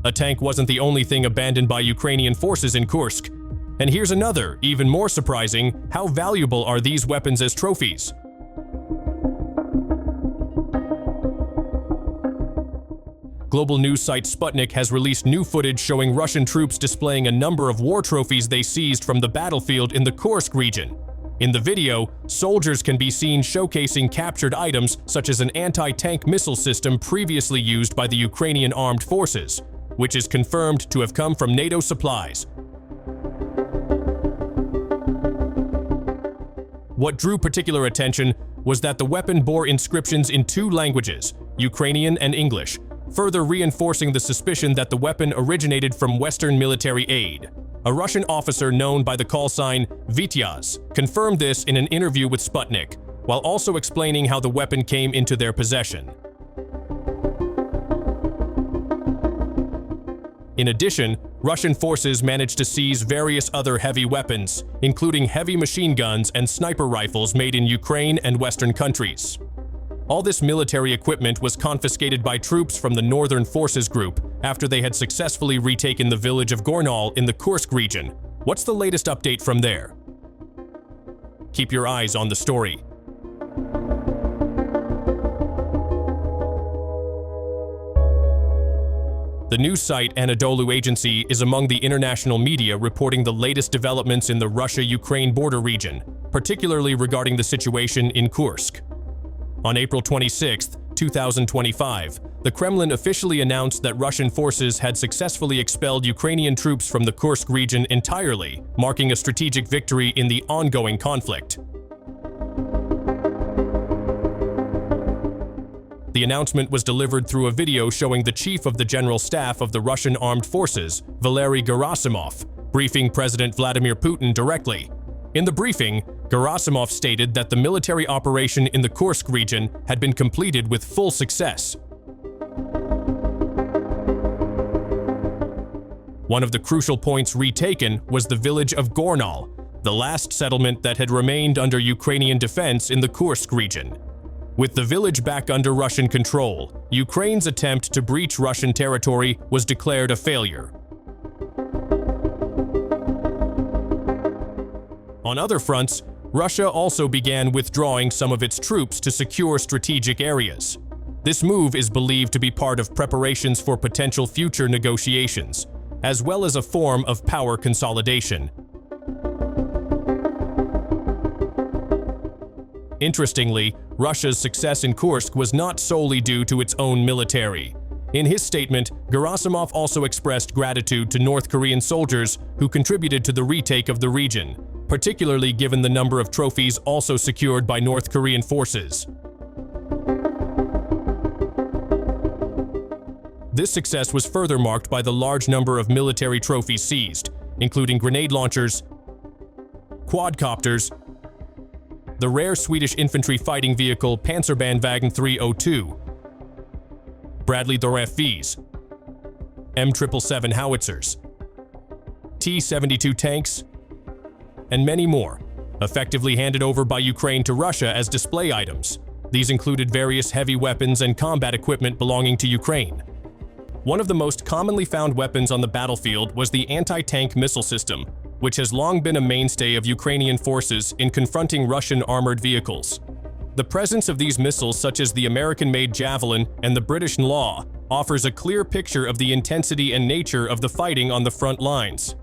A tank wasn't the only thing abandoned by Ukrainian forces in Kursk. And here's another, even more surprising: how valuable are these weapons as trophies? Global news site Sputnik has released new footage showing Russian troops displaying a number of war trophies they seized from the battlefield in the Kursk region. In the video, soldiers can be seen showcasing captured items such as an anti-tank missile system previously used by the Ukrainian armed forces, which is confirmed to have come from NATO supplies. What drew particular attention was that the weapon bore inscriptions in two languages, Ukrainian and English, further reinforcing the suspicion that the weapon originated from Western military aid. A Russian officer known by the call sign Vityaz confirmed this in an interview with Sputnik, while also explaining how the weapon came into their possession. In addition, Russian forces managed to seize various other heavy weapons, including heavy machine guns and sniper rifles made in Ukraine and Western countries. All this military equipment was confiscated by troops from the Northern Forces Group after they had successfully retaken the village of Gornal in the Kursk region. What's the latest update from there? Keep your eyes on the story. The news site Anadolu Agency is among the international media reporting the latest developments in the Russia-Ukraine border region, particularly regarding the situation in Kursk. On April 26, 2025, the Kremlin officially announced that Russian forces had successfully expelled Ukrainian troops from the Kursk region entirely, marking a strategic victory in the ongoing conflict. The announcement was delivered through a video showing the chief of the General Staff of the Russian Armed Forces, Valery Gerasimov, briefing President Vladimir Putin directly. In the briefing, Gerasimov stated that the military operation in the Kursk region had been completed with full success. One of the crucial points retaken was the village of Gornal, the last settlement that had remained under Ukrainian defense in the Kursk region. With the village back under Russian control, Ukraine's attempt to breach Russian territory was declared a failure. On other fronts, Russia also began withdrawing some of its troops to secure strategic areas. This move is believed to be part of preparations for potential future negotiations, as well as a form of power consolidation. Interestingly, Russia's success in Kursk was not solely due to its own military. In his statement, Gerasimov also expressed gratitude to North Korean soldiers who contributed to the retake of the region, particularly given the number of trophies also secured by North Korean forces. This success was further marked by the large number of military trophies seized, including grenade launchers, quadcopters, the rare Swedish infantry fighting vehicle Panzerbandwagen 302, Bradley IFVs, M777 howitzers, T-72 tanks, and many more, effectively handed over by Ukraine to Russia as display items. These included various heavy weapons and combat equipment belonging to Ukraine. One of the most commonly found weapons on the battlefield was the anti-tank missile system, which has long been a mainstay of Ukrainian forces in confronting Russian armored vehicles. The presence of these missiles, such as the American-made Javelin and the British NLAW, offers a clear picture of the intensity and nature of the fighting on the front lines.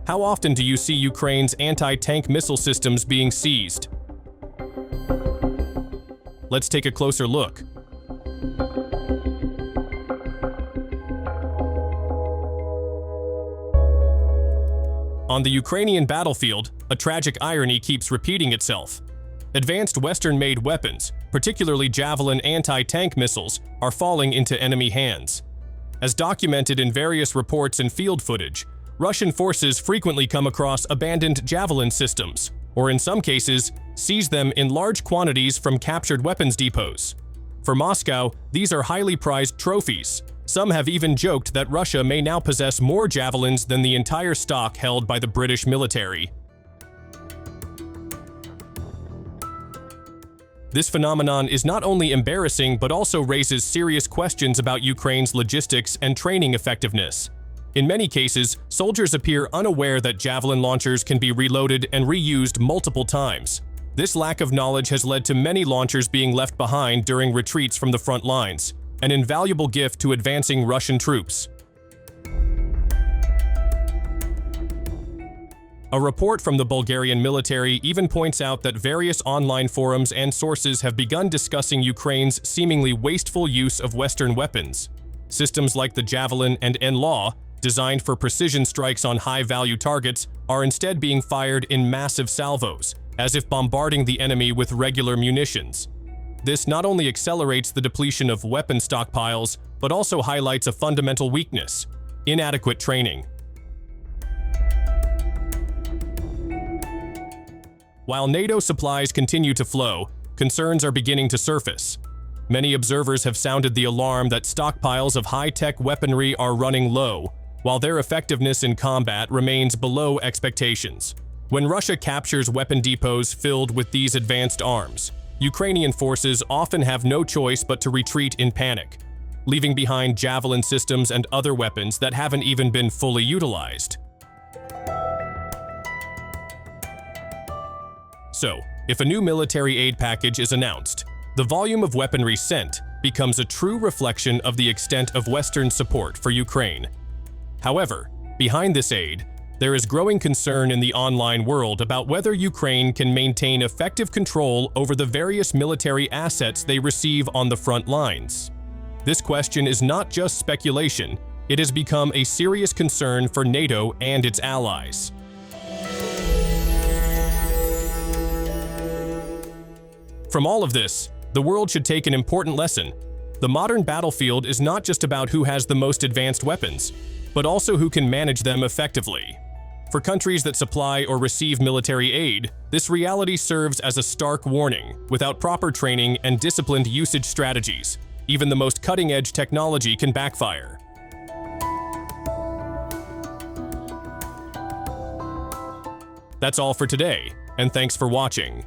How often do you see Ukraine's anti-tank missile systems being seized? Let's take a closer look. On the Ukrainian battlefield, a tragic irony keeps repeating itself. Advanced Western-made weapons, particularly Javelin anti-tank missiles, are falling into enemy hands. As documented in various reports and field footage, Russian forces frequently come across abandoned Javelin systems, or in some cases, seize them in large quantities from captured weapons depots. For Moscow, these are highly prized trophies. Some have even joked that Russia may now possess more Javelins than the entire stock held by the British military. This phenomenon is not only embarrassing but also raises serious questions about Ukraine's logistics and training effectiveness. In many cases, soldiers appear unaware that Javelin launchers can be reloaded and reused multiple times. This lack of knowledge has led to many launchers being left behind during retreats from the front lines, an invaluable gift to advancing Russian troops. A report from the Bulgarian military even points out that various online forums and sources have begun discussing Ukraine's seemingly wasteful use of Western weapons. Systems like the Javelin and NLAW, designed for precision strikes on high-value targets, are instead being fired in massive salvos, as if bombarding the enemy with regular munitions. This not only accelerates the depletion of weapon stockpiles, but also highlights a fundamental weakness: inadequate training. While NATO supplies continue to flow, concerns are beginning to surface. Many observers have sounded the alarm that stockpiles of high-tech weaponry are running low, while their effectiveness in combat remains below expectations. When Russia captures weapon depots filled with these advanced arms, Ukrainian forces often have no choice but to retreat in panic, leaving behind Javelin systems and other weapons that haven't even been fully utilized. So, if a new military aid package is announced, the volume of weaponry sent becomes a true reflection of the extent of Western support for Ukraine. However, behind this aid, there is growing concern in the online world about whether Ukraine can maintain effective control over the various military assets they receive on the front lines. This question is not just speculation, it has become a serious concern for NATO and its allies. From all of this, the world should take an important lesson. The modern battlefield is not just about who has the most advanced weapons, but also who can manage them effectively. For countries that supply or receive military aid, this reality serves as a stark warning. Without proper training and disciplined usage strategies, even the most cutting-edge technology can backfire. That's all for today, and thanks for watching.